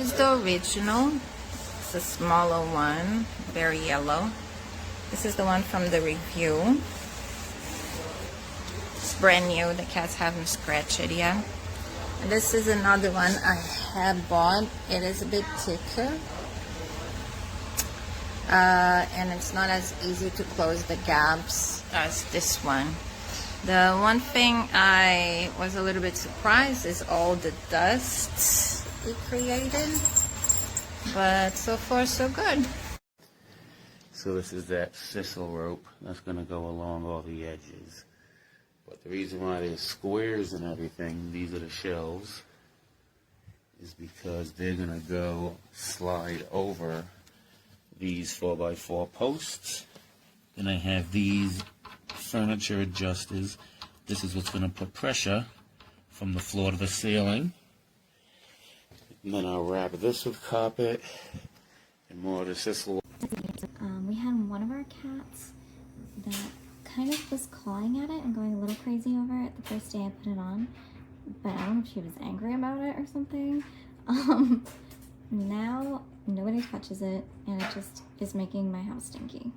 This is the original. It's a smaller one, very yellow. This is the one from the review. It's brand new. The cats haven't scratched it yet. And this is another one I have bought. It is a bit thicker. And it's not as easy to close the gaps as this one. The one thing I was a little bit surprised is all the dust it created. But so far so good. So this is that Sisal rope that's going to go along all the edges. But the reason why there's squares and everything, these are the shelves, is because they're going to go slide over these 4x4 posts. Then I have these furniture adjusters. This is what's going to put pressure from the floor to the ceiling. And then I'll wrap this with carpet and more of the Sisal. We had one of our cats that kind of was clawing at it and going a little crazy over it the first day I put it on, but I don't know if she was angry about it or something. Now nobody touches it and it just is making my house stinky.